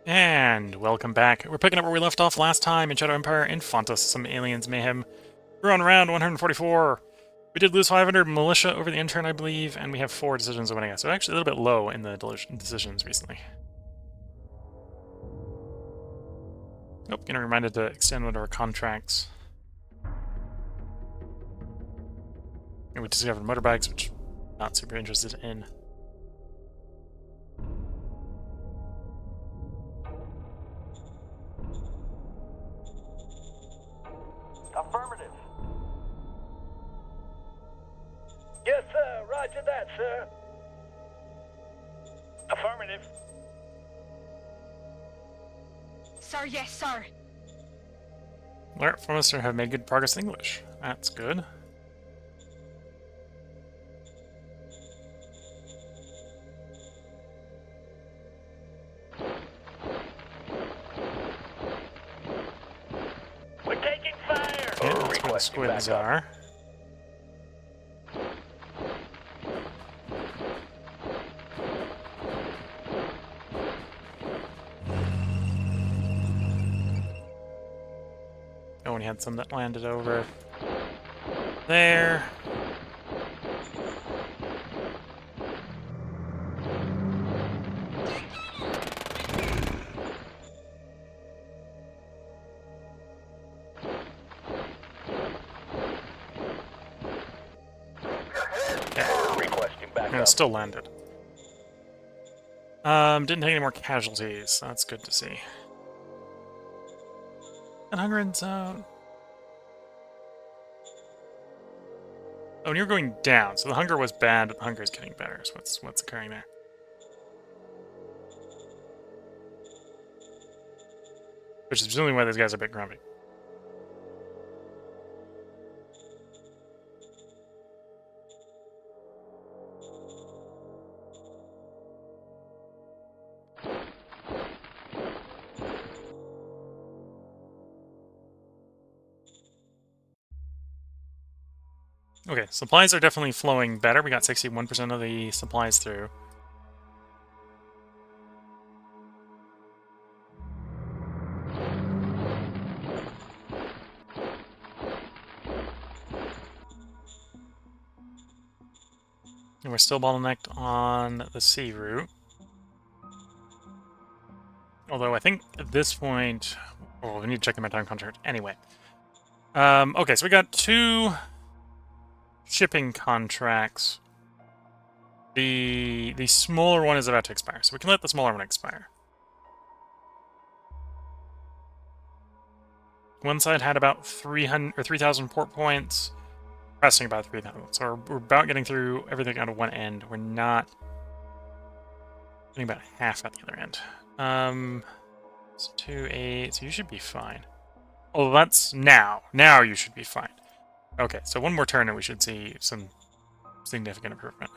And welcome back. We're picking up where we left off last time in Shadow Empire in Fontus, some aliens mayhem. We're on round 144. We did lose 500 militia over the intern, I believe, and we have 4 decisions winning us. So actually a little bit low in the decisions recently. Oh, getting reminded to extend one of our contracts. And we discovered motorbikes, which I'm not super interested in. Affirmative. Yes, sir. Roger that, sir. Affirmative. Sir, yes, sir. Alert from us have made good progress in English. That's good. We're taking fire. Okay, that's where the squids are. Oh, and he had some that landed over there. Requesting backup. And it still landed. Didn't take any more casualties. That's good to see. 100 zone. Oh, and you're going down. So the hunger was bad, but the hunger is getting better. So what's occurring there? Which is presumably why these guys are a bit grumpy. Okay, supplies are definitely flowing better. We got 61% of the supplies through. And we're still bottlenecked on the sea route. Although I think at this point... Oh, we need to check the maritime contract anyway. Okay, so we got 2 shipping contracts. The smaller one is about to expire, so we can let the smaller one expire. One side had about 300 or 3,000 port points, resting about 3,000. So we're about getting through everything out of one end. We're not getting about half at the other end. It's 2, 8, so you should be fine. Oh, that's now. Now you should be fine. Okay, so one more turn and we should see some significant improvement.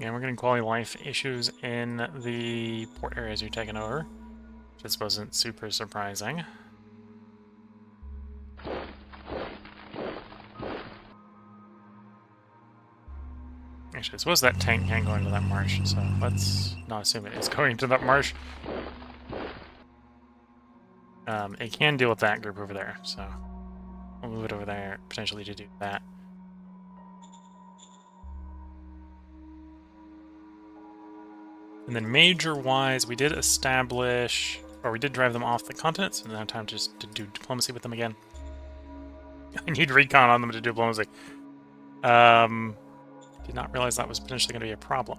Yeah, we're getting quality of life issues in the port areas you're taking over. This wasn't super surprising. Actually, suppose that tank can't go into that marsh, so let's not assume it is going into that marsh. It can deal with that group over there, so we'll move it over there, potentially to do that. And then major-wise, we did establish, or we did drive them off the continent, so now time just to do diplomacy with them again. I need recon on them to do diplomacy. Did not realize that was potentially going to be a problem.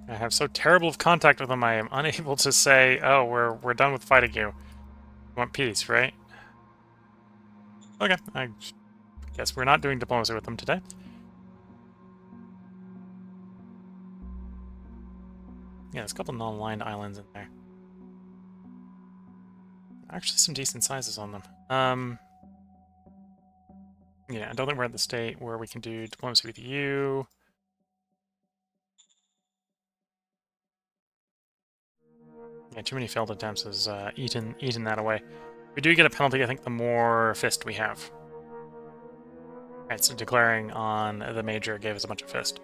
I have so terrible of contact with them, I am unable to say, oh, we're done with fighting you. We want peace, right? Okay, I guess we're not doing diplomacy with them today. Yeah, there's a couple non-aligned islands in there. Actually, some decent sizes on them. Yeah, I don't think we're at the state where we can do diplomacy with you. Yeah, too many failed attempts has eaten that away. We do get a penalty, I think, the more fist we have. Right, so declaring on the major gave us a bunch of fist.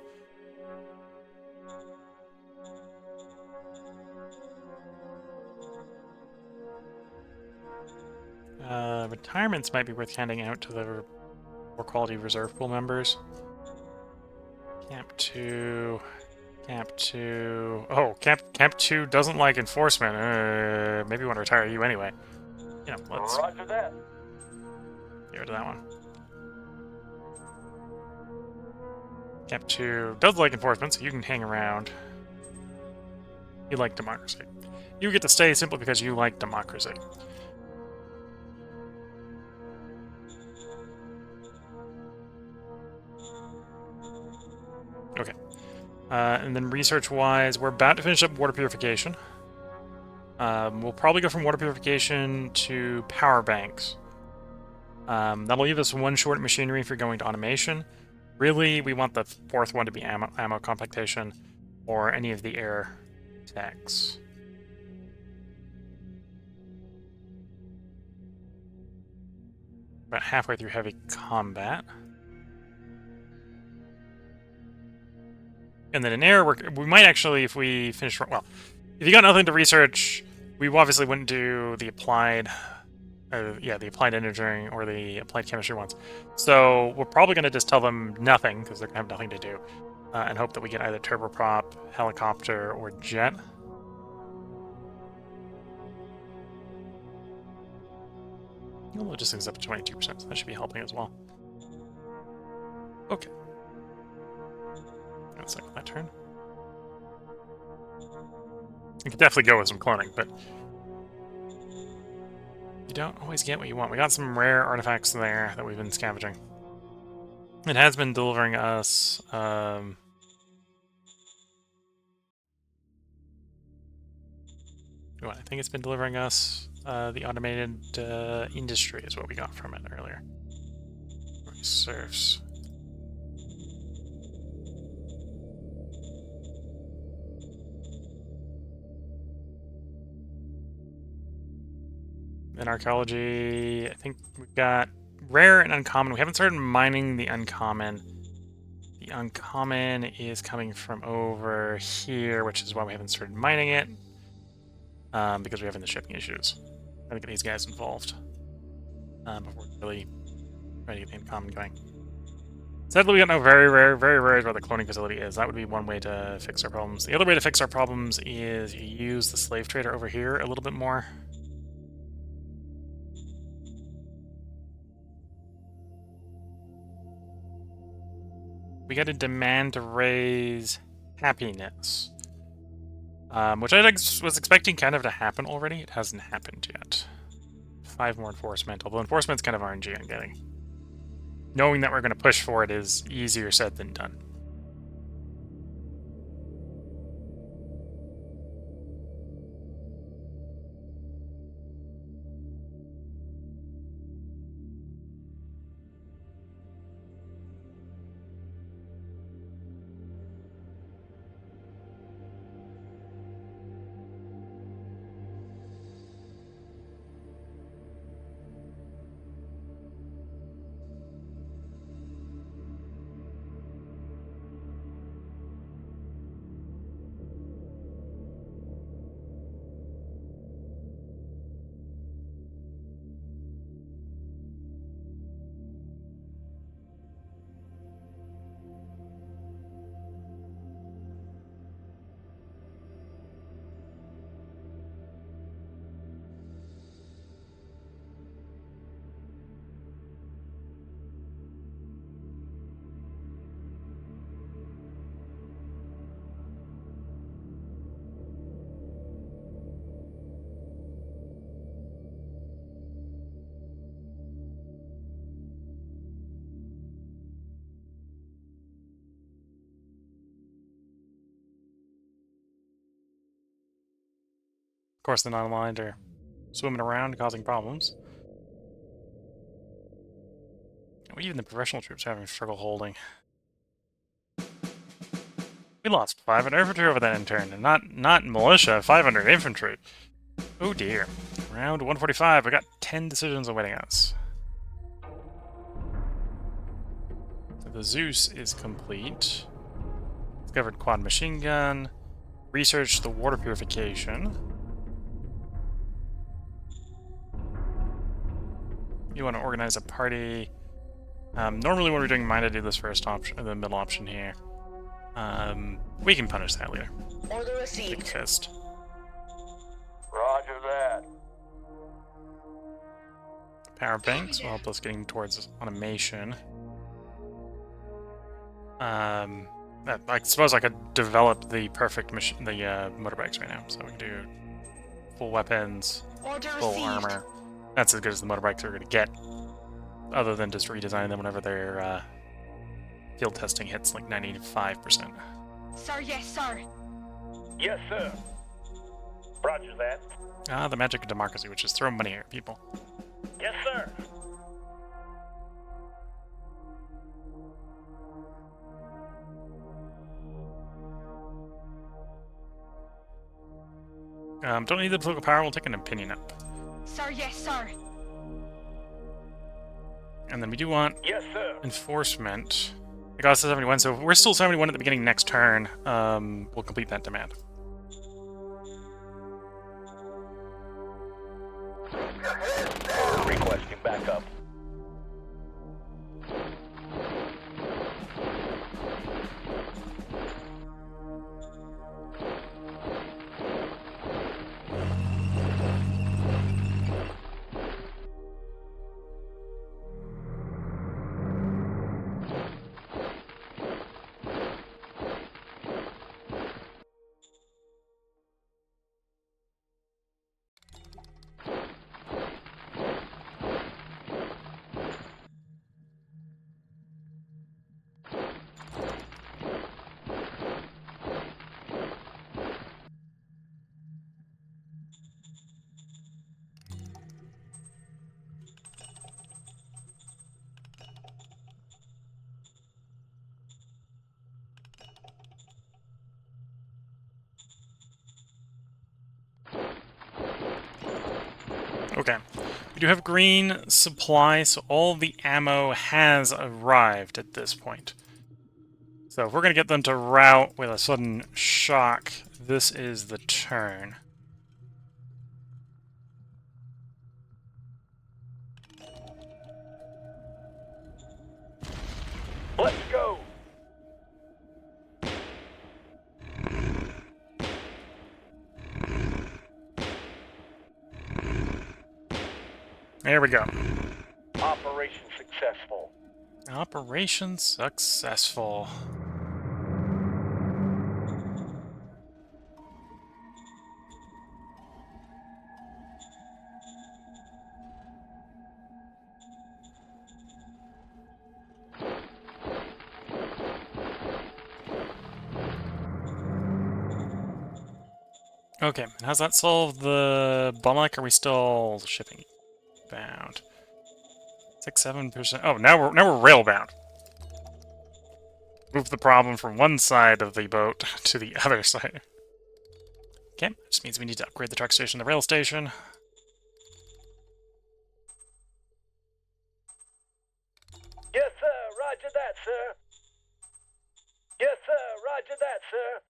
Retirements might be worth handing out to the more quality reserve pool members. Camp 2... Camp 2... Oh, Camp 2 doesn't like enforcement. Maybe we want to retire you anyway. You know, let's Roger that. get rid of that one. Camp 2 does like enforcement, so you can hang around. You like democracy. You get to stay simply because you like democracy. Okay. And then research-wise, we're about to finish up water purification. We'll probably go from water purification to power banks. That'll leave us one short machinery for going to automation. Really, we want the fourth one to be ammo compactation or any of the air techs. About halfway through heavy combat. And then in air, we might actually, if we finish... Well, if you got nothing to research, we obviously wouldn't do the applied... the applied engineering or the applied chemistry ones. So we're probably going to just tell them nothing, because they're going to have nothing to do, and hope that we get either turboprop, helicopter, or jet. Logistics up to 22%, so that should be helping as well. Okay. Let's cycle my turn. You could definitely go with some cloning, but you don't always get what you want. We got some rare artifacts there that we've been scavenging. It has been delivering us... I think it's been delivering us the automated industry is what we got from it earlier. Serfs. In archaeology, I think we've got rare and uncommon. We haven't started mining the uncommon. The uncommon is coming from over here, which is why we haven't started mining it. Because we're having the shipping issues. I think these guys involved. Before we're really ready to get the uncommon going. Sadly, we got no very rare is where the cloning facility is. That would be one way to fix our problems. The other way to fix our problems is you use the slave trader over here a little bit more. We got a demand to raise happiness. Which I was expecting kind of to happen already. It hasn't happened yet. 5 more enforcement, although enforcement's kind of RNG I'm getting. Knowing that we're going to push for it is easier said than done. Of course, the non-aligned are swimming around, causing problems. Even the professional troops are having trouble holding. We lost 500 infantry over that intern, and not militia, 500 infantry. Oh dear. Round 145, we got 10 decisions awaiting us. So the Zeus is complete. Discovered quad machine gun. Researched the water purification. You want to organize a party. Normally when we're doing mine, I do this first option, the middle option here. We can punish that later. Order Big received. fist. Roger that. Power banks will help us getting towards automation. I suppose I could develop the perfect machine, the motorbikes right now. So we can do full weapons, Order full received. armor. That's as good as the motorbikes are going to get, other than just redesigning them whenever their field testing hits like 95%. Sir, yes, sir. Yes, sir. Roger that. Ah, the magic of democracy, which is throw money at people. Yes, sir. Don't need the political power, we'll take an opinion up. Sir, yes, sir. And then we do want Yes, sir. enforcement. It got us to 71, so if we're still 71 at the beginning next turn. We'll complete that demand. Requesting backup. Okay. We do have green supply, so all the ammo has arrived at this point. So if we're going to get them to rout with a sudden shock, this is the turn. Let's go. There we go. Operation successful. Operation successful. Okay, and how's that solve the bottleneck? Are we still shipping bound? 6-7%. Oh, now we're rail bound. Move the problem from one side of the boat to the other side. Okay, just means we need to upgrade the truck station, the rail station. Yes, sir. Roger that, sir. Yes, sir. Roger that, sir.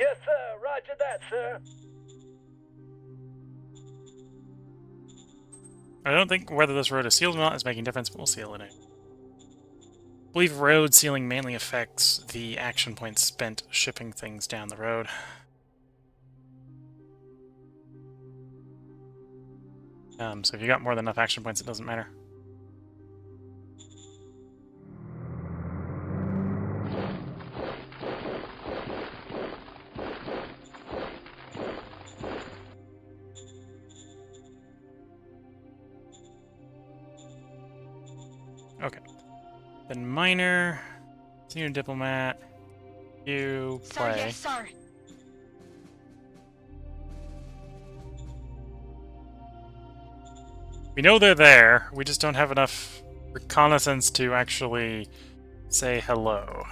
Yes, sir. Roger that, sir. I don't think whether this road is sealed or not is making a difference, but we'll seal it in. I believe road sealing mainly affects the action points spent shipping things down the road. So if you got more than enough action points, it doesn't matter. Okay. Then minor, senior diplomat, you Sir, play. yes, sir. We know they're there. We just don't have enough reconnaissance to actually say hello.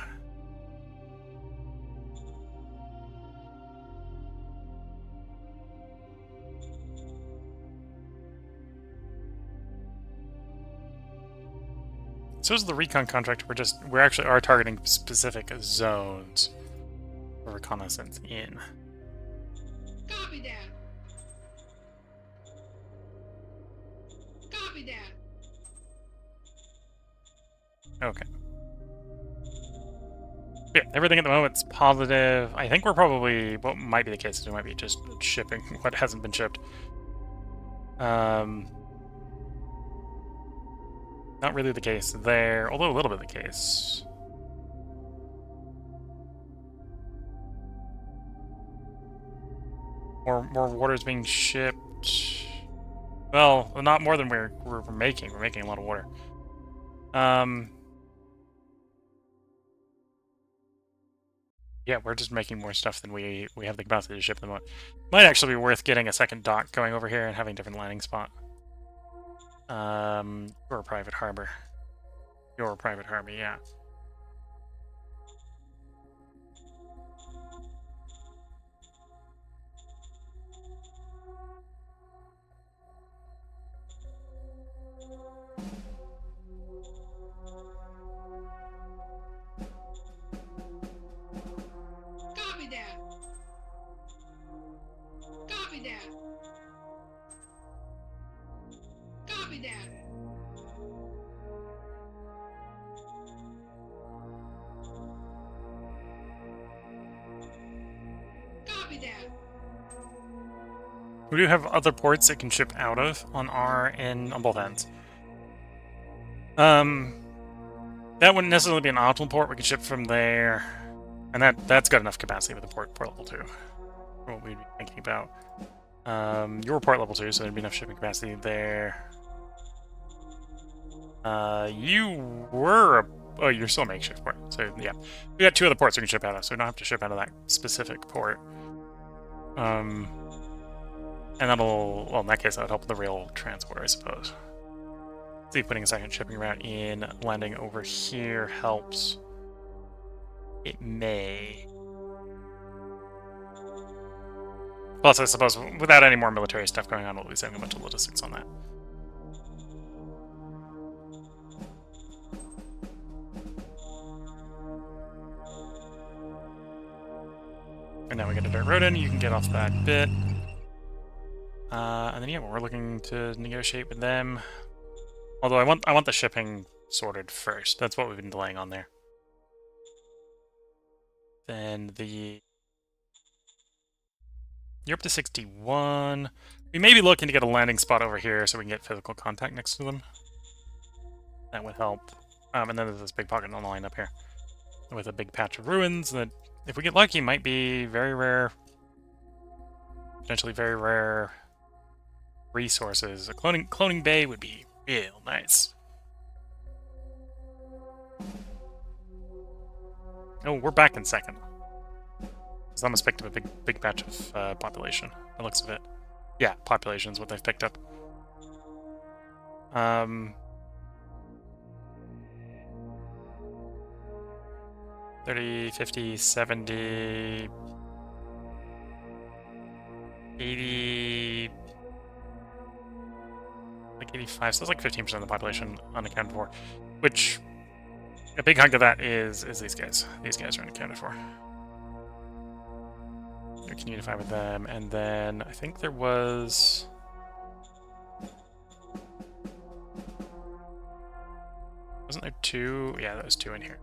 So is the recon contract. We're actually are targeting specific zones for reconnaissance in. Copy that. Copy that. Okay. Yeah, everything at the moment's positive. I think we're probably, what might be the case is we might be just shipping what hasn't been shipped. Not really the case there, although a little bit the case. More water's being shipped. Well, not more than we're making. We're making a lot of water. Yeah, we're just making more stuff than we have the capacity to ship them. Might actually be worth getting a second dock going over here and having a different landing spot. Or a private harbor. Your private harbor, yeah. Copy that. Copy that. Copy that. Copy that. We do have other ports it can ship out of on on both ends. That wouldn't necessarily be an optimal port. We could ship from there, and that's got enough capacity with the port level 2. For what we'd be thinking about. Your port level 2, so there'd be enough shipping capacity there. You were oh, you're still a makeshift port. So yeah, we got 2 other ports we can ship out of, so we don't have to ship out of that specific port. And that'll, well, in that case, that would help with the rail transport, I suppose. See if putting a second shipping route in, landing over here helps. It may. Plus, I suppose, without any more military stuff going on, we'll be saving a bunch of logistics on that. And now we get a dirt road in, you can get off that bit. And then yeah, we're looking to negotiate with them. Although I want the shipping sorted first. That's what we've been delaying on there. Then you're up to 61. We may be looking to get a landing spot over here so we can get physical contact next to them. That would help. And then there's this big pocket on the line up here with a big patch of ruins that, if we get lucky, might be very rare, potentially very rare resources. A cloning bay would be real nice. Oh, we're back in second. Someone's picked up a big batch of population. It looks of it. Yeah, population is what they've picked up. 30, 50, 70, 80, like 85, so that's like 15% of the population unaccounted for, which a big hunk of that is these guys. These guys are unaccounted for. We can unify with them, and then I think there was... Wasn't there 2? Yeah, there was 2 in here.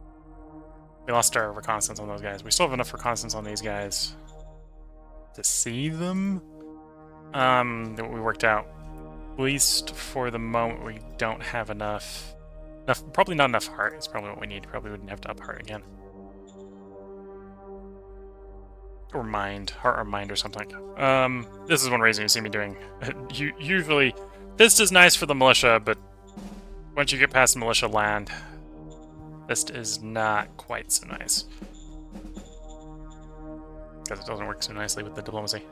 We lost our reconnaissance on those guys. We still have enough reconnaissance on these guys to see them. That we worked out. At least for the moment, we don't have enough. Probably not enough heart is probably what we need. Probably wouldn't have to up heart again. Or mind. Heart or mind or something. This is one reason you see me doing. Usually, this is nice for the militia, but once you get past militia land, this is not quite so nice. Because it doesn't work so nicely with the diplomacy.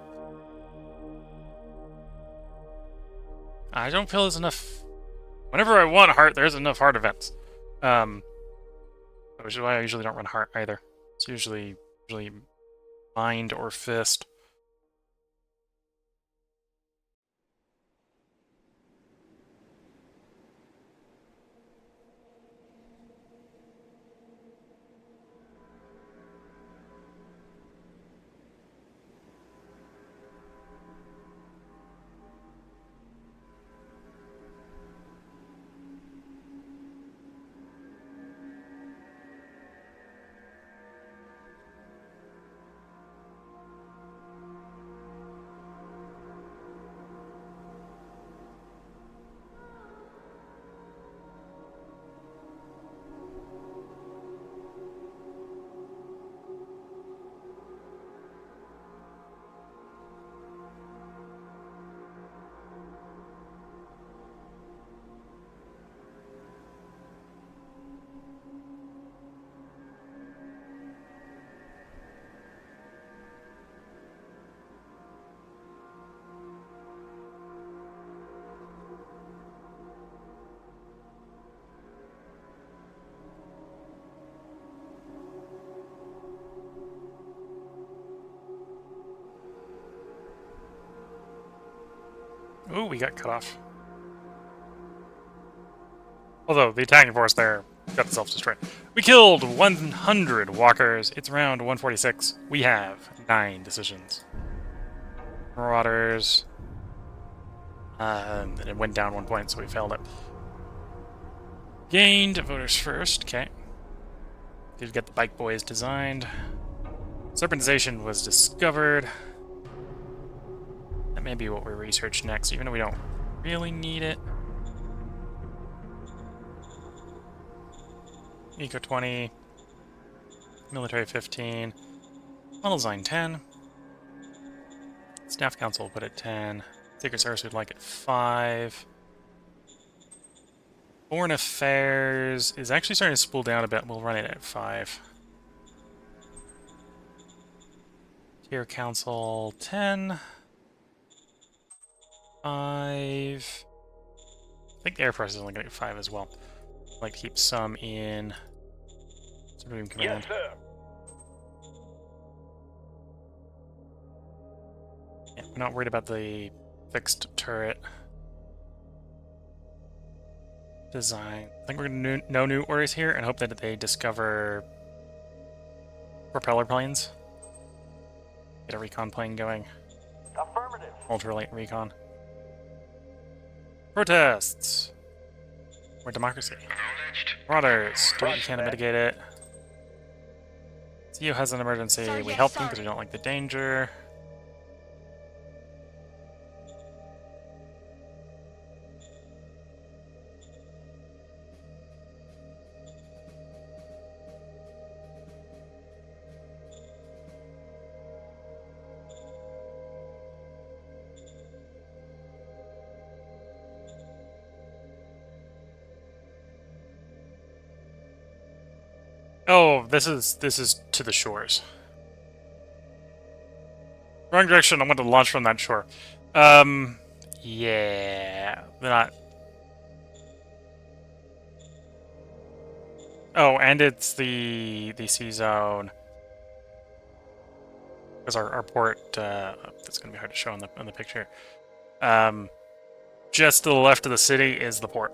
I don't feel there's enough. Whenever I want heart, there's enough heart events. Which is why I usually don't run heart either. It's usually mind or fist. Ooh, we got cut off. Although the attacking force there got itself destroyed. We killed 100 walkers. It's round 146. We have 9 decisions. Marauders. And it went down 1 point, so we failed it. Gained voters first. Okay. Did get the bike boys designed. Serpentization was discovered. That may be what we research next, even though we don't really need it. Eco 20. Military 15. Model design 10. Staff Council will put it 10. Secret Service would like it 5. Foreign Affairs is actually starting to spool down a bit. We'll run it at 5. Tier Council 10. 5. I think the Air Force is only going to get 5 as well. I'd like to keep some in Supreme Command. Yes, sir. Yeah, we're not worried about the fixed turret design. I think we're going to no new orders here and hope that they discover propeller planes. Get a recon plane going. Affirmative. Ultralight recon. Protests! Or democracy. Marauders, do what you can to mitigate it. CEO has an emergency. Sir, We yes, help them sir. because we don't like the danger. Oh, this is to the shores. Wrong direction. I want to launch from that shore. Yeah, they're not. Oh, and it's the sea zone. Because our port, that's gonna be hard to show in the picture. Just to the left of the city is the port.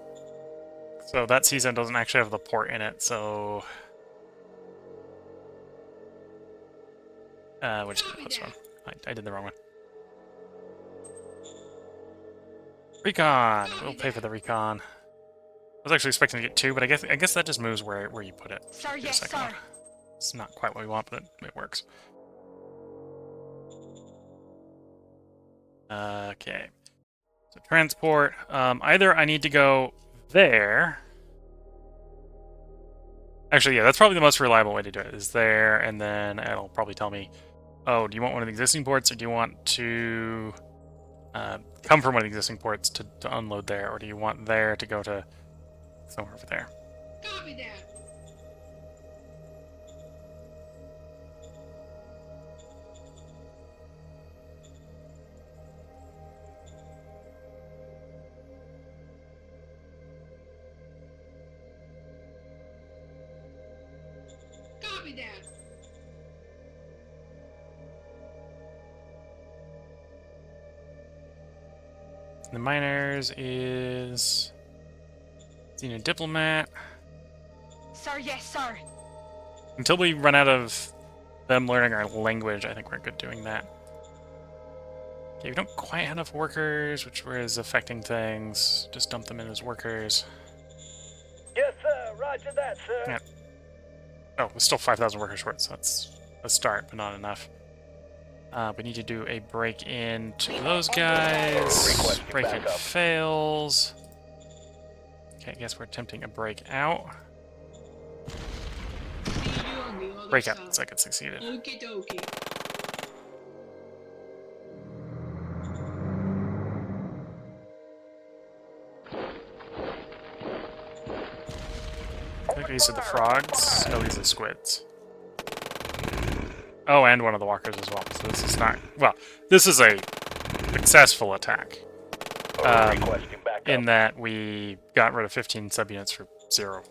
So that sea zone doesn't actually have the port in it. So. We're just gonna put this one. I did the wrong one. Recon! We'll pay for the recon. I was actually expecting to get 2, but I guess that just moves where you put it. Sir, Do the yes, second sir. one. It's not quite what we want, but it works. Okay. So transport. Either I need to go there. Actually, yeah, that's probably the most reliable way to do it, is there, and then it'll probably tell me, oh, do you want one of the existing ports, or do you want to come from one of the existing ports to unload there, or do you want there to go to somewhere over there? Copy that. The miners is Senior Diplomat. Sir, yes, sir. Until we run out of them learning our language, I think we're good doing that. Okay, we don't quite have enough workers, which is affecting things. Just dump them in as workers. Yes, sir. Roger that, sir. Yeah. Oh, we're still 5,000 workers short, so that's a start, but not enough. We need to do a break-in to those guys. Break-in fails. Okay, I guess we're attempting a break-out. See you on the other Breakout side. looks like it succeeded. Okie dokie. I think these are the frogs. No, these are squids. Oh, and one of the walkers as well. So this is not... Well, this is a successful attack. Requesting backup. In that we got rid of 15 subunits for 0.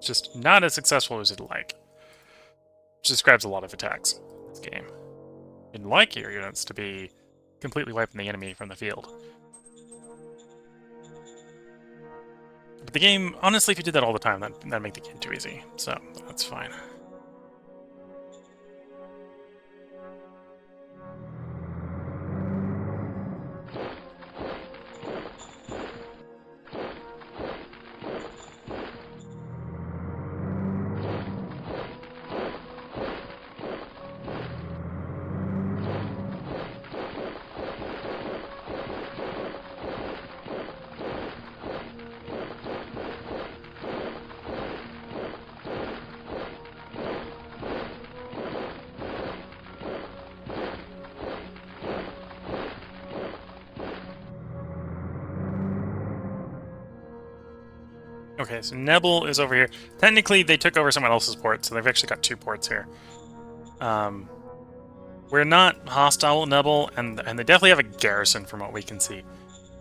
Just not as successful as you'd like. Which describes a lot of attacks in this game. You'd like your units to be completely wiping the enemy from the field. But the game, honestly, if you did that all the time, that'd make the game too easy. So, that's fine. Okay, so Nebel is over here. Technically, they took over someone else's port, so they've actually got 2 ports here. We're not hostile with Nebel, and they definitely have a garrison from what we can see.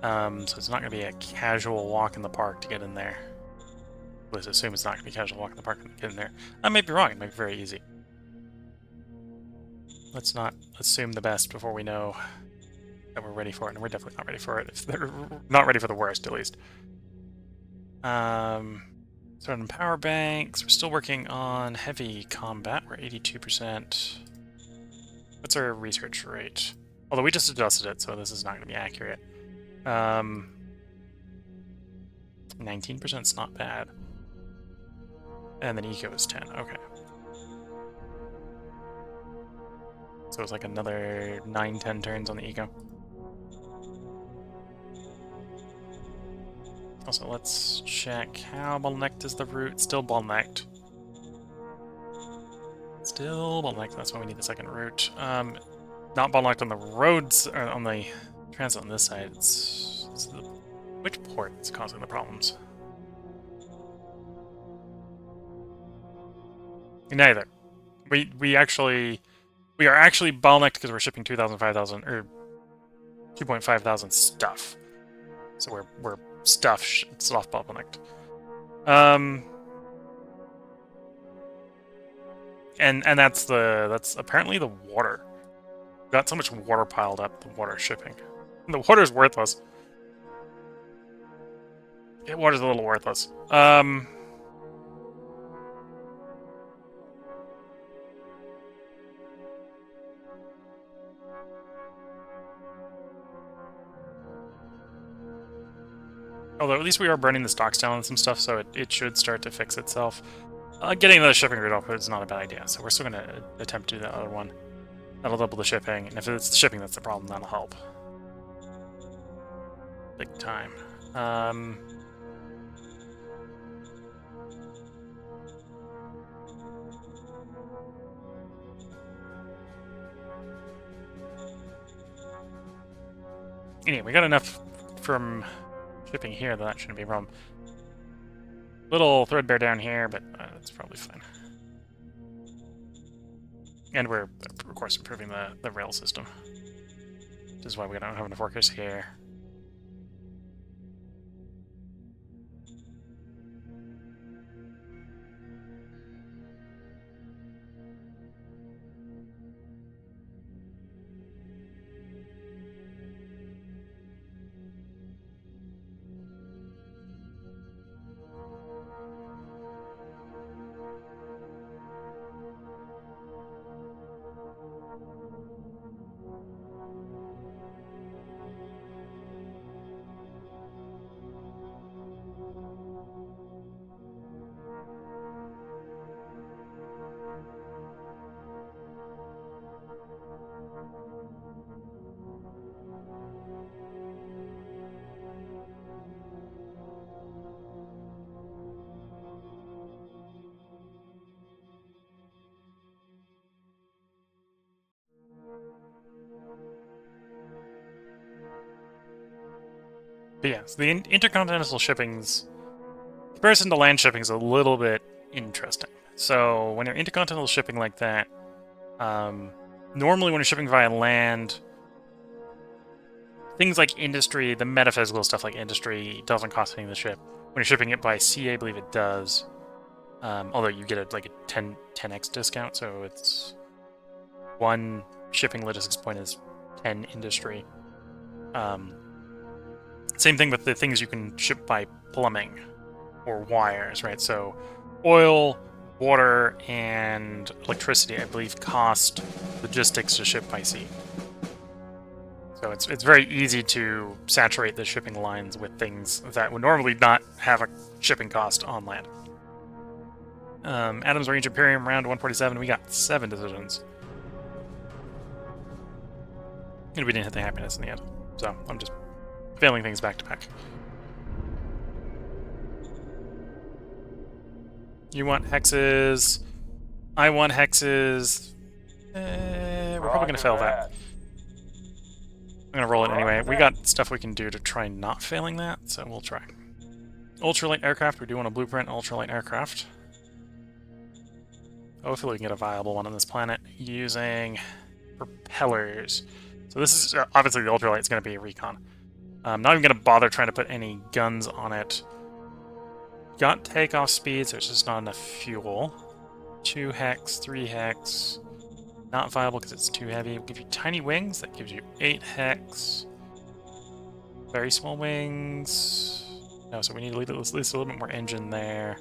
So it's not going to be a casual walk in the park to get in there. Let's assume it's not going to be a casual walk in the park to get in there. I may be wrong, it might be very easy. Let's not assume the best before we know that we're ready for it, and we're definitely not ready for it. If they're not ready for the worst, at least. Starting on power banks. We're still working on heavy combat. We're 82%. What's our research rate? Although we just adjusted it, so this is not going to be accurate. 19% is not bad. And then eco is 10. Okay. So it's like another 9-10 turns on the eco. Also, let's check how bottlenecked is the route. Still bottlenecked. Still bottlenecked. That's why we need the second route. Not bottlenecked on the roads, or on the transit on this side. It's the, which port is causing the problems? Neither. We are actually bottlenecked because we're shipping 2,000, 5,000, or 2.5 thousand stuff. So we're stuff bottlenecked. And that's apparently the water. Got so much water piled up, the water shipping. The water's worthless. Yeah, water's a little worthless. Although at least we are burning the stocks down and some stuff, so it should start to fix itself. Getting the shipping route off is not a bad idea, so we're still going to attempt to do that other one. That'll double the shipping, and if it's the shipping that's the problem, that'll help. Big time. Anyway, we got enough from shipping here that shouldn't be a problem. Little threadbare down here, but that's probably fine. And we're, of course, improving the rail system. Which is why we don't have enough workers here. But yes, the intercontinental shipping's comparison to land shipping is a little bit interesting. So when you're intercontinental shipping like that, normally when you're shipping via land, things like industry, the metaphysical stuff like industry, doesn't cost anything to ship. When you're shipping it by sea, I believe it does. Although you get like a 10x discount, so it's 1 shipping logistics point is 10 industry. Same thing with the things you can ship by plumbing or wires, right? So oil, water, and electricity, I believe, cost logistics to ship by sea. So it's very easy to saturate the shipping lines with things that would normally not have a shipping cost on land. Adams Range Imperium, round 147, we got 7 decisions. And we didn't hit the happiness in the end. So I'm just failing things back to back. You want hexes. I want hexes. We're probably going to fail that. I'm going to roll it anyway. We got stuff we can do to try not failing that, so we'll try. Ultralight aircraft. We do want a blueprint ultralight aircraft. Hopefully we can get a viable one on this planet using propellers. So this is obviously the ultralight is going to be a recon. I'm not even going to bother trying to put any guns on it. Got takeoff speed, so it's just not enough fuel. 2 hex, 3 hex. Not viable because it's too heavy. We'll give you tiny wings. That gives you 8 hex. Very small wings. No, so we need at least a little bit more engine there.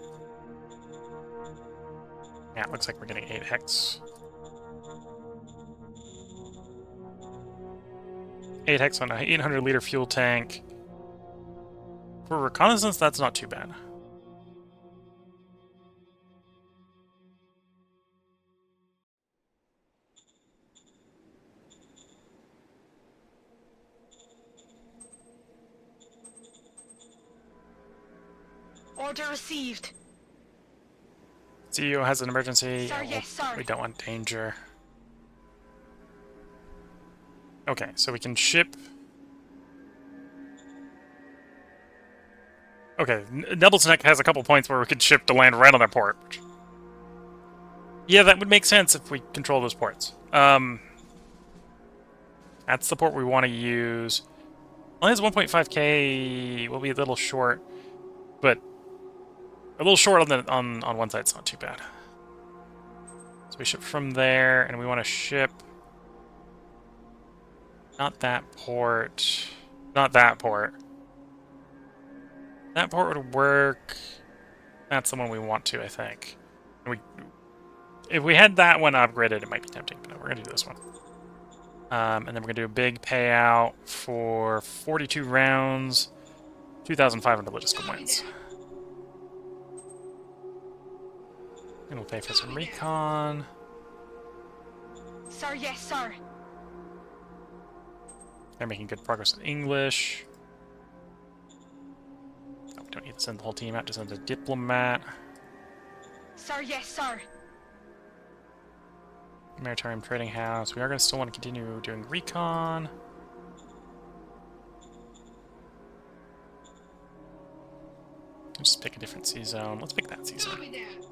Yeah, it looks like we're getting 8 hex. 8 hex on an 800-liter fuel tank. For reconnaissance, that's not too bad. Order received. CEO has an emergency. Sir, yes, sir. We don't want danger. Okay, so we can ship... Okay, Devil's Neck has a couple points where we could ship to land right on their port. Yeah, that would make sense if we control those ports. That's the port we want to use. Only has 1.5k. We'll be a little short, but a little short on the on one side. It's not too bad. So we ship from there, and we want to ship. Not that port. Not that port. That port would work. That's the one we want to, I think. If we had that one upgraded, it might be tempting, but no, we're going to do this one. And then we're going to do a big payout for 42 rounds, 2,500 logistical points. And we'll pay for some recon. Sir, yes, sir. They're making good progress in English. Oh, we don't need to send the whole team out, just send a diplomat. Sir, yes, sir. Maritime Trading House. We are going to still want to continue doing recon. Just pick a different sea zone. Let's pick that sea zone. Copy that.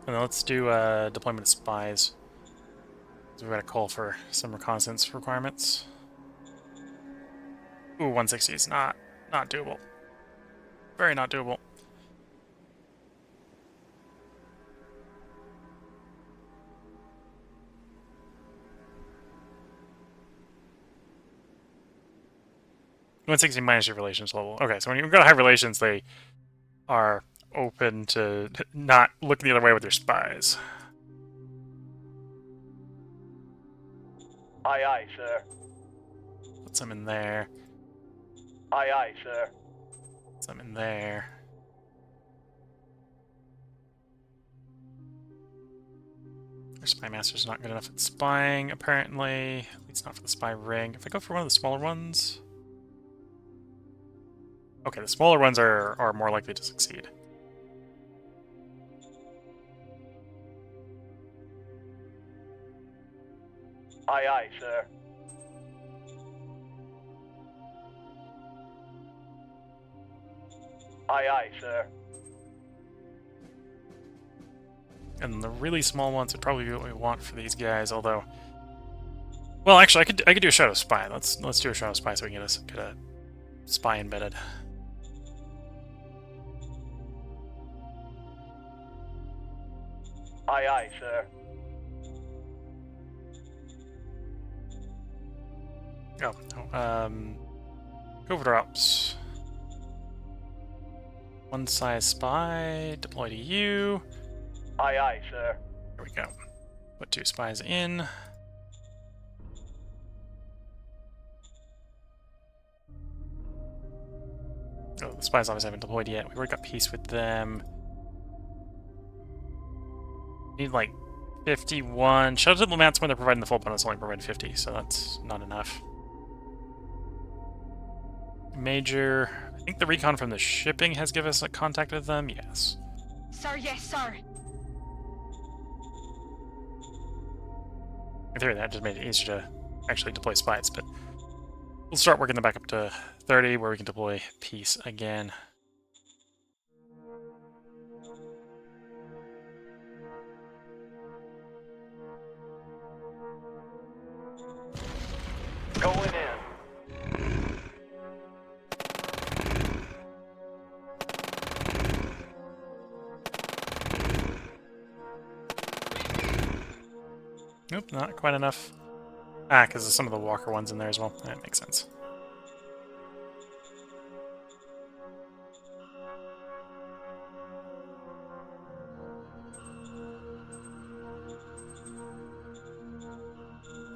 And then let's do deployment of spies. So we've got to call for some reconnaissance requirements. Ooh, 160 is not doable. Very not doable. -160 minus your relations level. Okay, so when you've got high relations, they are open to not looking the other way with their spies. Aye, aye, sir. Put some in there. Aye, aye, sir. Some in there. Our spy master's not good enough at spying, apparently. At least not for the spy ring. If I go for one of the smaller ones... Okay, the smaller ones are more likely to succeed. Aye, aye, sir. Aye, aye, sir. And the really small ones would probably be what we want for these guys, although... Well, actually, I could do a Shadow Spy. Let's do a Shadow Spy so we can get a spy embedded. Aye, aye, sir. Oh, no. Covert Ops. One size spy, deploy to you. Aye, aye, sir. There we go. Put 2 spies in. Oh, the spies obviously haven't deployed yet. We already got peace with them. Need like 51. Shout out to the Diplomats when they're providing the full bonus, only provide 50, so that's not enough. Major. I think the recon from the shipping has given us a contact with them. Yes. Sir, yes, sir. In theory, that just made it easier to actually deploy spies, but we'll start working them back up to 30, where we can deploy peace again. Going in. Nope, not quite enough. Ah, because there's some of the walker ones in there as well. That makes sense.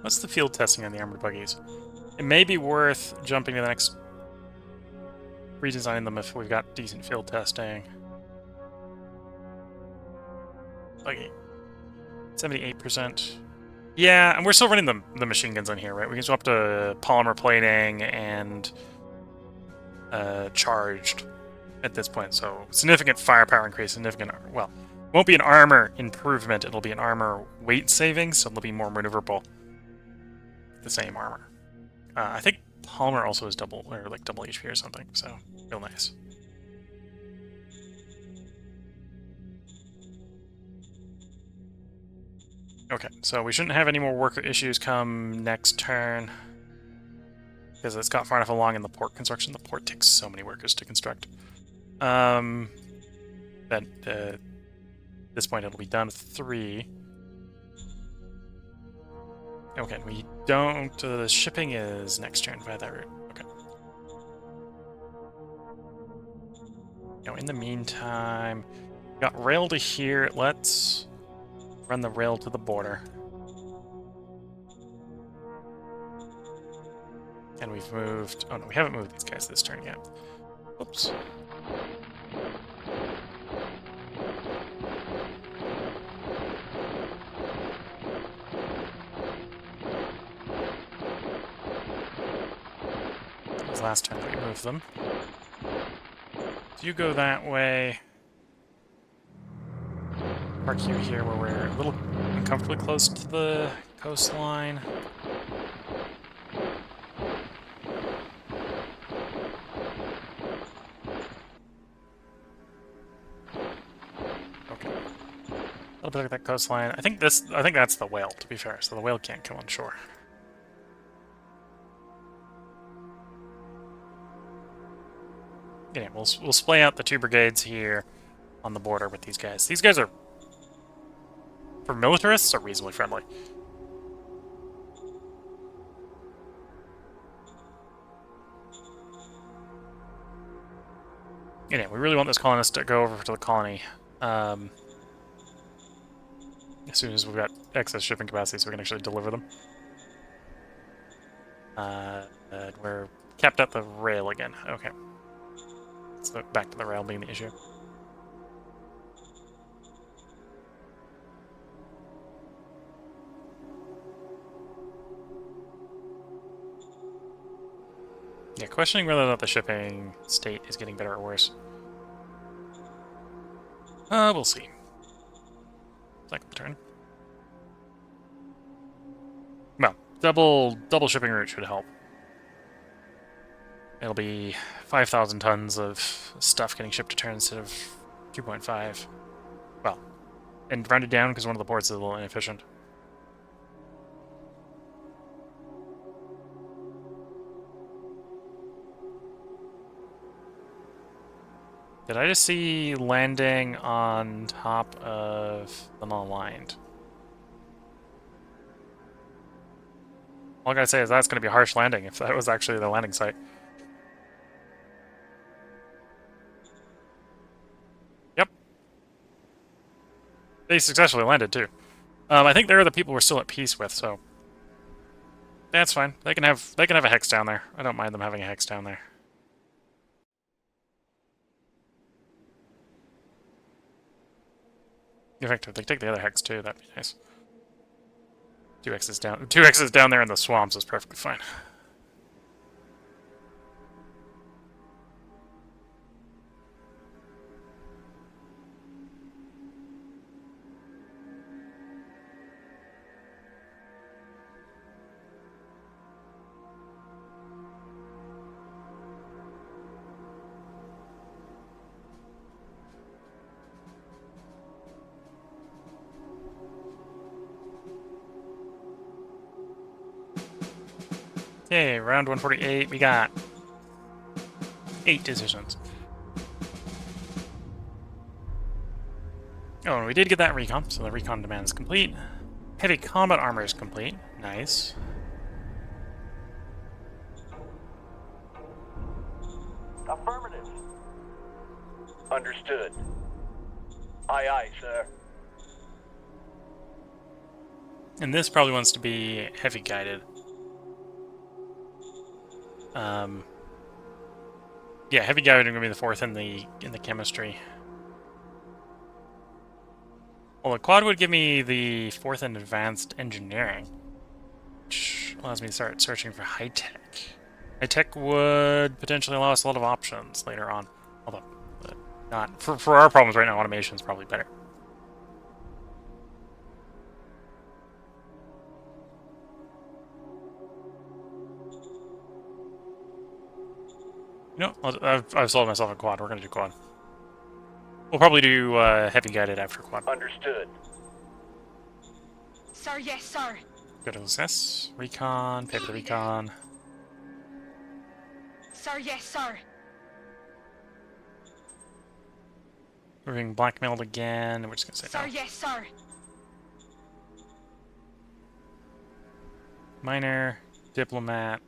What's the field testing on the armored buggies? It may be worth jumping to the next... redesigning them if we've got decent field testing. Buggy. 78%. Yeah, and we're still running the machine guns on here, right? We can swap to polymer plating and charged at this point. So significant firepower increase, significant... Well, it won't be an armor improvement. It'll be an armor weight saving, so it'll be more maneuverable. The same armor. I think polymer also is double HP or something, so real nice. Okay, so we shouldn't have any more worker issues come next turn, because it's got far enough along in the port construction. The port takes so many workers to construct. That at this point it'll be done with 3. Okay, we don't... the shipping is next turn via that route. Okay. Now, in the meantime, we got rail to here. Let's run the rail to the border. And we've moved... Oh, no, we haven't moved these guys this turn yet. Oops. Last time that we moved them. So you go that way. Park you here where we're a little uncomfortably close to the coastline. Okay. A little bit of that coastline. I think that's the whale, to be fair, so the whale can't come on shore. Yeah, we'll splay out the 2 brigades here on the border with these guys. These guys are, for militarists, are reasonably friendly. Yeah, we really want this colonist to go over to the colony as soon as we've got excess shipping capacity so we can actually deliver them. We're capped at the rail again. Okay. So back to the rail being the issue. Yeah, questioning whether or not the shipping state is getting better or worse. We'll see. Second turn. Well, double shipping route should help. It'll be 5,000 tons of stuff getting shipped to turn instead of 2.5. Well, and rounded down because one of the ports is a little inefficient. Did I just see landing on top of the non-aligned? All I gotta say is that's gonna be a harsh landing if that was actually the landing site. Yep. They successfully landed too. I think they're the people we're still at peace with, so that's fine. They can have a hex down there. I don't mind them having a hex down there. In fact, if they take the other hex too, that'd be nice. 2x's down there in the swamps is perfectly fine. Okay, round 148, we got 8 decisions. Oh, and we did get that recon, so the recon demand is complete. Heavy combat armor is complete. Nice. Affirmative. Understood. Aye, aye, sir. And this probably wants to be heavy guided. Yeah, heavy guided are going to be the 4th in the chemistry. Well, the quad would give me the 4th in advanced engineering, which allows me to start searching for high tech. High tech would potentially allow us a lot of options later on, although not for our problems right now. Automation is probably better. You know, I've sold myself a quad. We're gonna do quad. We'll probably do heavy guided after quad. Understood. Sir, yes, sir. Go to assess, recon, pay for the recon. Sir, yes, sir. We're being blackmailed again. We're just gonna say Sir, no. yes, sir. Minor, diplomat,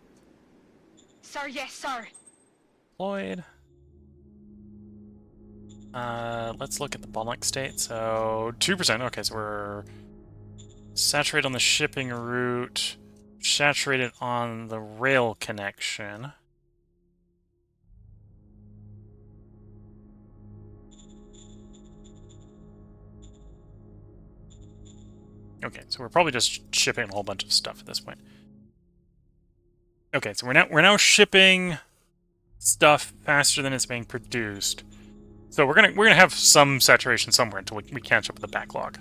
Sir, yes, sir. deployed. Let's look at the bottleneck state. So 2%. Okay, so we're saturated on the shipping route, saturated on the rail connection. Okay, so we're probably just shipping a whole bunch of stuff at this point. Okay, so we're now shipping stuff faster than it's being produced. So we're gonna have some saturation somewhere until we catch up with the backlog.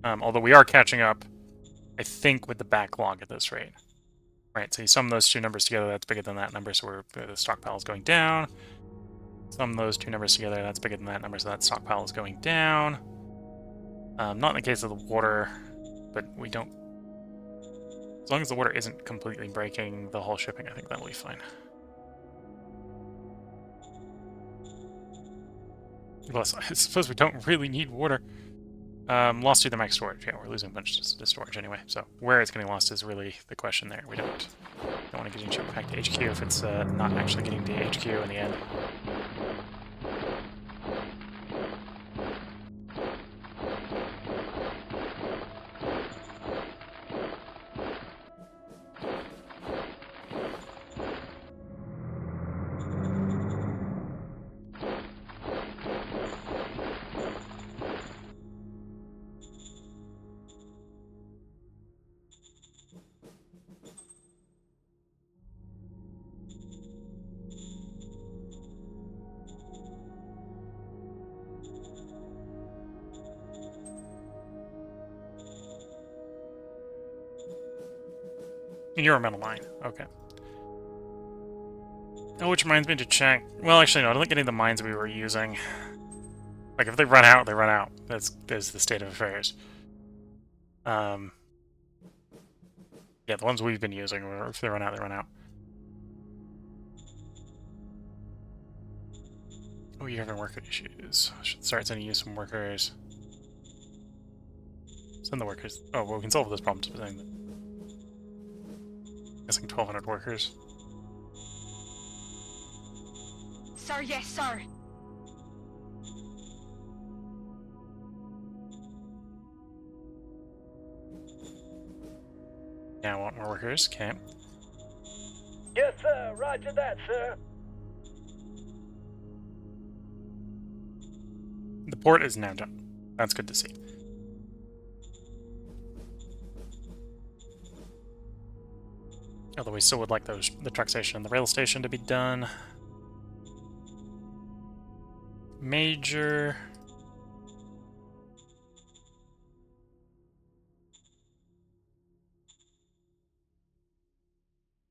Although we are catching up, I think, with the backlog at this rate. Right, so you sum those two numbers together, that's bigger than that number, so the stockpile is going down. Sum those two numbers together, that's bigger than that number, so that stockpile is going down. Not in the case of the water, but we don't... As long as the water isn't completely breaking the whole shipping, I think that'll be fine. Plus, I suppose we don't really need water. Lost to the max storage. Yeah, we're losing a bunch to storage anyway. So where it's getting lost is really the question there. We don't want to get shipped back to HQ if it's not actually getting to HQ in the end. You're a metal mine. Okay. Oh, which reminds me to check. Well, actually, no. I don't think any of the mines we were using. Like, if they run out, they run out. That's the state of affairs. Yeah, the ones we've been using, or if they run out, they run out. Oh, you're having worker issues. I should start sending you some workers. Send the workers. Oh, well, we can solve this problem just by saying that. Guessing 1,200 workers. Sir, yes, sir. Yeah, I want more workers. Okay. Yes, sir. Roger that, sir. The port is now done. That's good to see. Although we still would like the truck station and the rail station to be done. Major.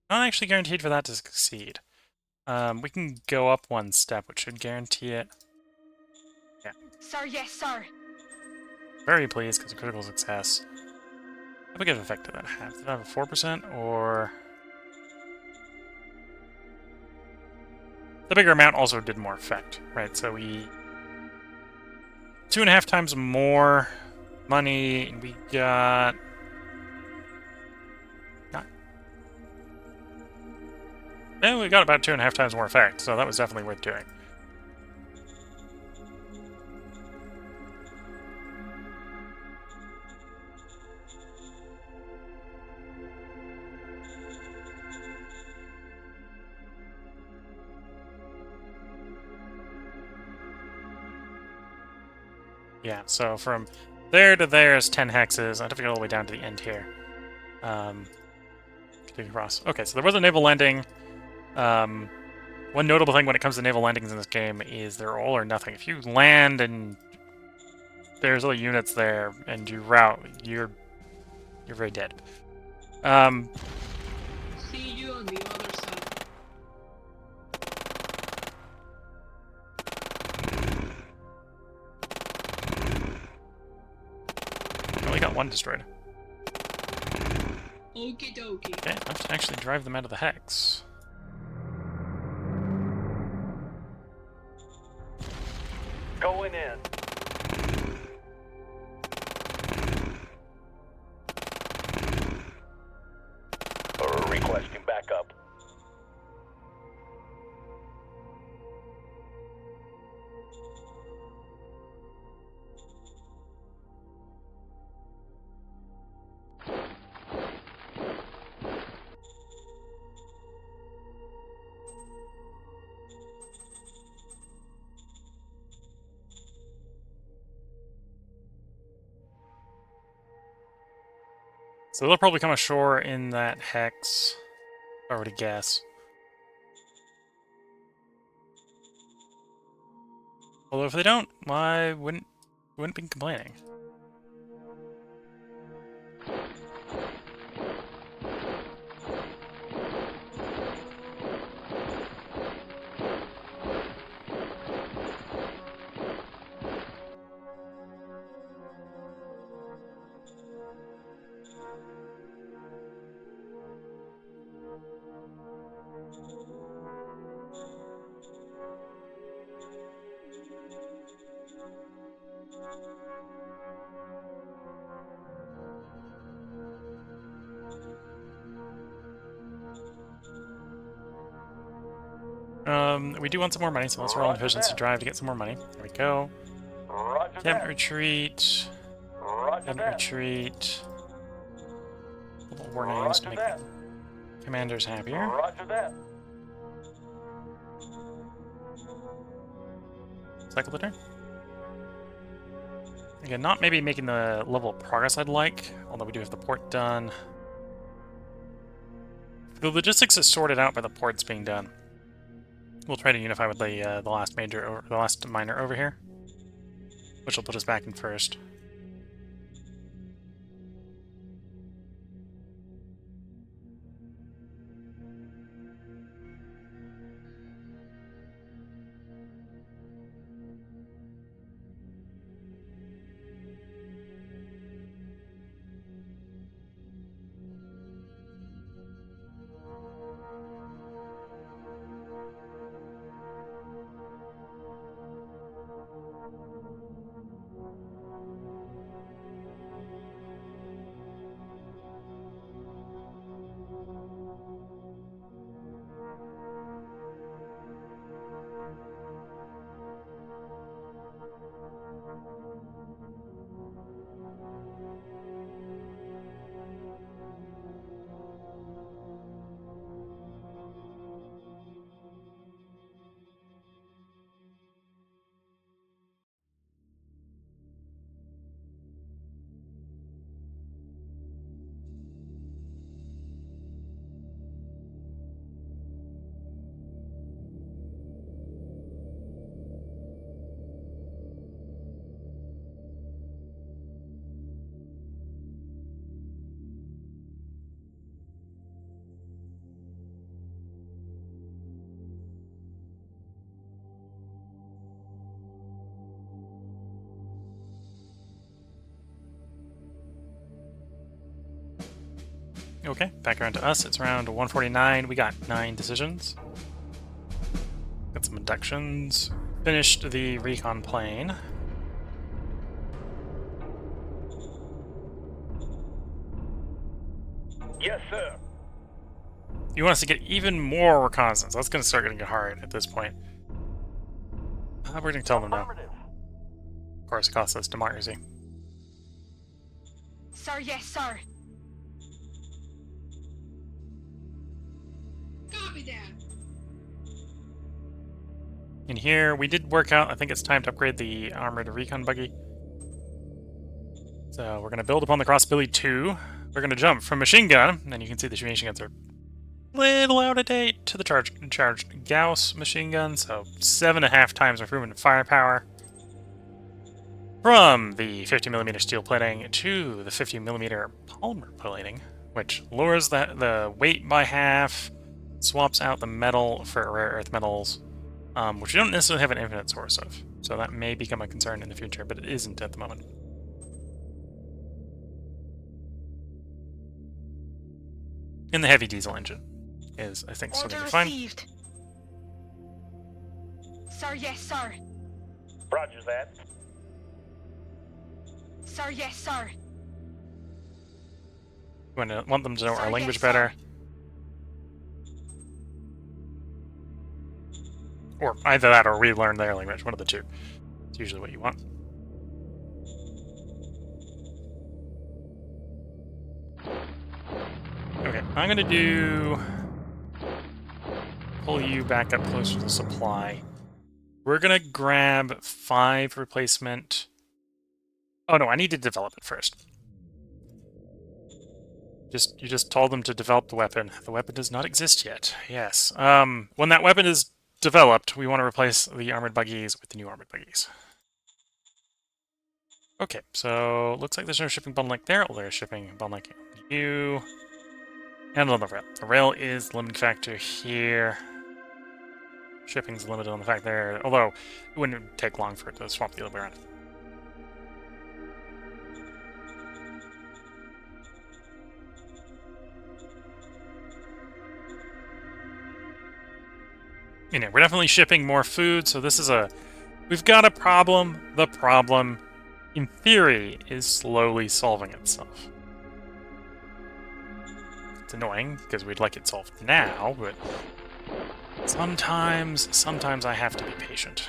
Not actually guaranteed for that to succeed. We can go up one step, which should guarantee it. Yeah. Sir, yes, sir. Very pleased, because a critical success. How big of an effect did that have? Did it have a 4% or... The bigger amount also did more effect, right? So we... 2.5 times more money, and we got... Yeah, we got about 2.5 times more effect, so that was definitely worth doing. Yeah, so from there to there is 10 hexes. I'd have to get all the way down to the end here. Continue across. Okay, so there was a naval landing. One notable thing when it comes to naval landings in this game is they're all or nothing. If you land and there's other units there and you rout, you're very dead. See you on the other side. Only got one destroyed. Okie dokie. Okay, enough to actually drive them out of the hex. Going in. Requesting backup. So they'll probably come ashore in that hex, if I were to guess. Although if they don't, why wouldn't be complaining? We do want some more money, so let's roll an efficiency drive to get some more money. There we go. Roger Cabinet that. retreat. Roger Cabinet that. retreat. A little war names to Roger make that. the commanders happier. Roger that. Cycle the turn. Again, not maybe making the level of progress I'd like, although we do have the port done. The logistics is sorted out by the ports being done. We'll try to unify with the last the last miner over here, which will put us back in first. Okay, back around to us. It's around 149. We got 9 decisions. Got some inductions. Finished the recon plane. Yes, sir. You want us to get even more reconnaissance. That's going to start getting hard at this point. We're going to tell them no. Affirmative. Of course, it costs us democracy. Sir, yes, sir. Copy that. In here, we did work out. I think it's time to upgrade the armored recon buggy. So we're going to build upon the Crossbilly 2. We're going to jump from machine gun, and you can see the machine guns are a little out of date, to the charged Gauss machine gun, so 7.5 times improvement in firepower. From the 50mm steel plating to the 50mm polymer plating, which lowers the weight by half, swaps out the metal for rare earth metals, which you don't necessarily have an infinite source of. So that may become a concern in the future, but it isn't at the moment. And the heavy diesel engine is, I think, still Order going to be fine. received. Sir, yes, sir. Roger that. Sir, yes, sir. We want them to know Sir, our language yes, better. Or either that or we learn their language, one of the two. It's usually what you want. Okay, I'm gonna pull you back up closer to the supply. We're gonna grab 5 replacement. Oh no, I need to develop it first. You just told them to develop the weapon. The weapon does not exist yet. Yes. When that weapon is developed, we want to replace the armored buggies with the new armored buggies. Okay, so looks like there's no shipping bottleneck there. Oh, there's shipping bottleneck on you. And another rail. The rail is the limiting factor here. Shipping's limited on the fact there, although it wouldn't take long for it to swap the other way around. You know, we're definitely shipping more food, so this is we've got a problem. The problem, in theory, is slowly solving itself. It's annoying, because we'd like it solved now, but sometimes I have to be patient.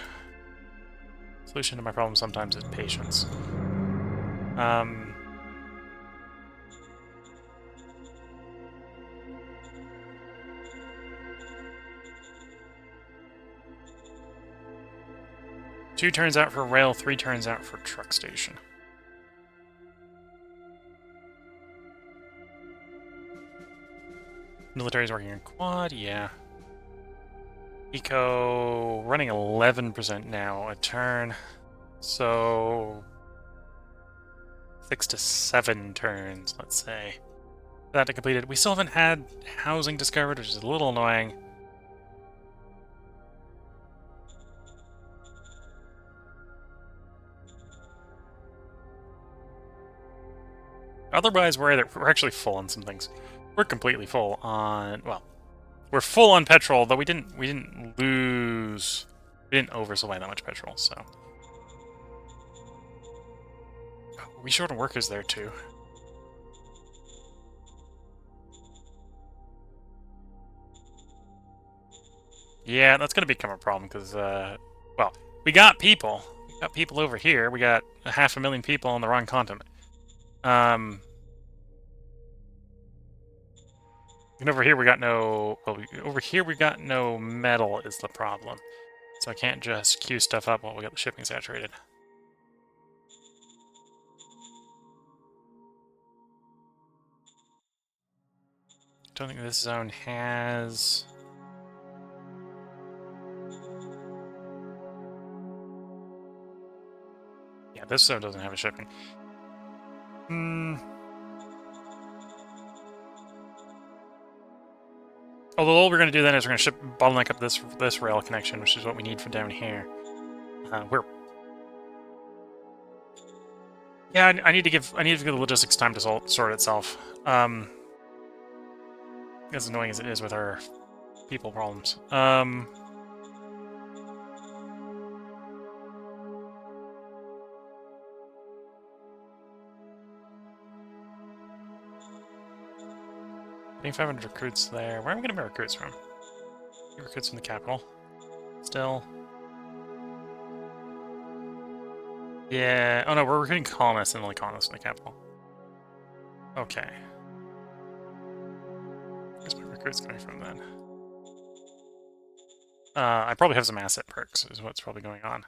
Solution to my problem sometimes is patience. Two turns out for rail, 3 turns out for truck station. Military's working on quad, yeah. Eco running 11% now a turn, so 6 to 7 turns, let's say. That to completed. We still haven't had housing discovered, which is a little annoying. Otherwise, we're actually full on some things. We're completely full on, well, we're full on petrol, though we didn't oversupply that much petrol, so. Oh, we short on workers there too. Yeah, that's gonna become a problem because, well, we got people. We got people over here. We got 500,000 people on the wrong continent. And over here we got no... Well, over here we got no metal is the problem. So I can't just queue stuff up while we got the shipping saturated. Don't think this zone has... Yeah, this zone doesn't have a shipping. Although all we're going to do then is we're going to bottleneck up this rail connection, which is what we need for down here. Yeah, I need to give the logistics time to sort itself. as annoying as it is with our people problems. Getting 500 recruits there. Where am I getting my recruits from? Recruits from the capital. Still. Yeah. Oh no, we're recruiting colonists and only colonists in the capital. Okay. Where's my recruits coming from then? I probably have some asset perks, is what's probably going on.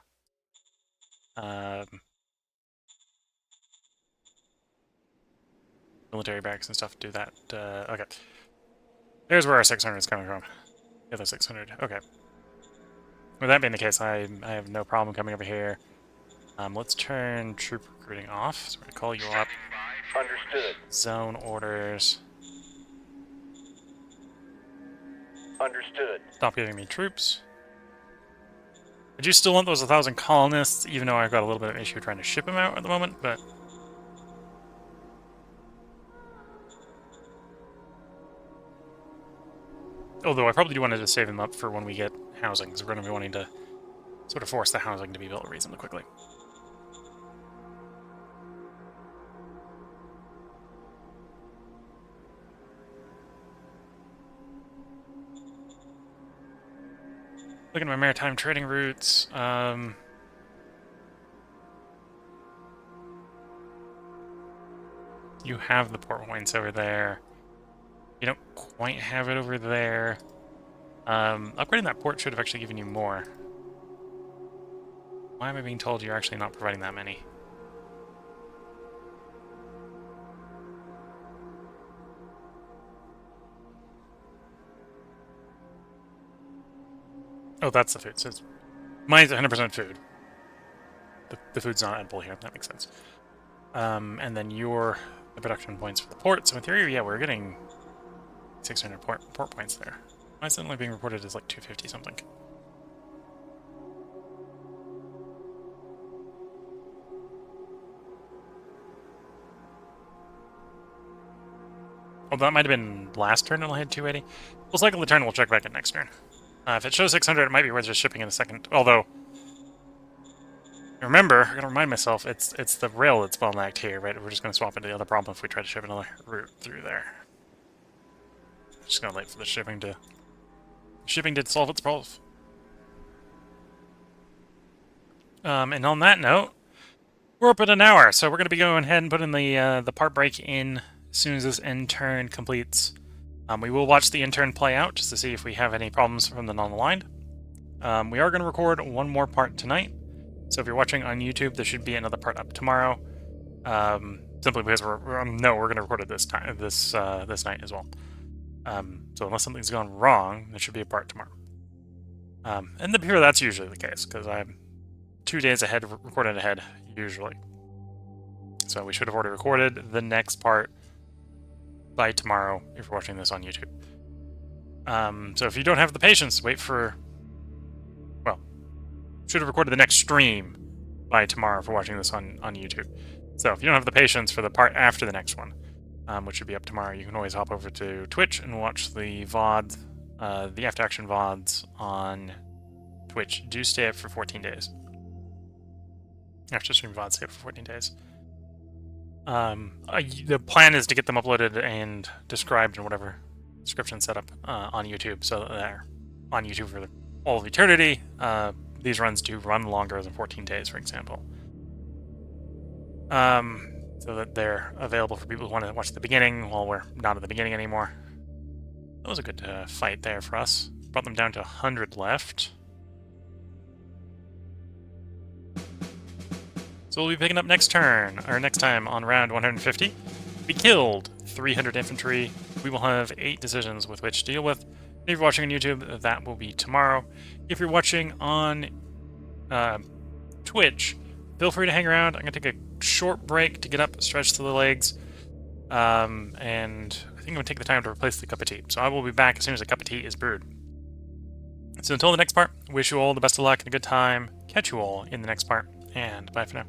Military barracks and stuff do that. Okay. There's where our 600 is coming from. The other 600. Okay. With that being the case, I have no problem coming over here. Let's turn troop recruiting off. So we're gonna call you up. Understood. Zone orders. Understood. Stop giving me troops. I do still want those 1,000 colonists, even though I've got a little bit of an issue trying to ship them out at the moment, but... Although I probably do want to save them up for when we get housing, because we're going to be wanting to sort of force the housing to be built reasonably quickly. Looking at my maritime trading routes, you have the port points over there. You don't quite have it over there. Upgrading that port should have actually given you more. Why am I being told you're actually not providing that many? Oh, that's the food. So mine's 100% food. The food's not edible here. That makes sense. And then the production points for the port. So in theory, yeah, we're getting 600 port points there. Why is it only being reported as like 250 something? Oh, that might have been last turn. It only had 280. We'll cycle the turn. We'll check back at next turn. If it shows 600, it might be worth just shipping in a second. Although, remember, I gotta remind myself, it's the rail that's bottlenecked here, right? We're just gonna swap into the other problem if we try to ship another route through there. Just gonna wait for the shipping to... Shipping did solve its problems. And on that note, we're up at an hour, so we're gonna be going ahead and putting the part break in as soon as this end turn completes. We will watch the intern play out just to see if we have any problems from the non-aligned. We are going to record one more part tonight, so if you're watching on YouTube, there should be another part up tomorrow. Simply because we're going to record it this night as well. So unless something's gone wrong, there should be a part tomorrow. And the pure that's usually the case because I'm 2 days ahead, recorded ahead usually. So we should have already recorded the next part by tomorrow if you're watching this on YouTube. So if you don't have the patience, wait for... Well, should have recorded the next stream by tomorrow if you're watching this on YouTube. So if you don't have the patience for the part after the next one, which should be up tomorrow, you can always hop over to Twitch and watch the VODs, the After Action VODs on Twitch. Do stay up for 14 days. After stream VODs stay up for 14 days. The plan is to get them uploaded and described and whatever description set up on YouTube, so that they're on YouTube for all of eternity. These runs do run longer than 14 days, for example. So that they're available for people who want to watch the beginning while we're not at the beginning anymore. That was a good fight there for us. Brought them down to 100 left. So we'll be picking up next turn, or next time on round 150. We killed 300 infantry. We will have 8 decisions with which to deal with. If you're watching on YouTube, that will be tomorrow. If you're watching on Twitch, feel free to hang around. I'm going to take a short break to get up, stretch to the legs, and I think I'm going to take the time to replace the cup of tea. So I will be back as soon as a cup of tea is brewed. So until the next part, wish you all the best of luck and a good time. Catch you all in the next part, and bye for now.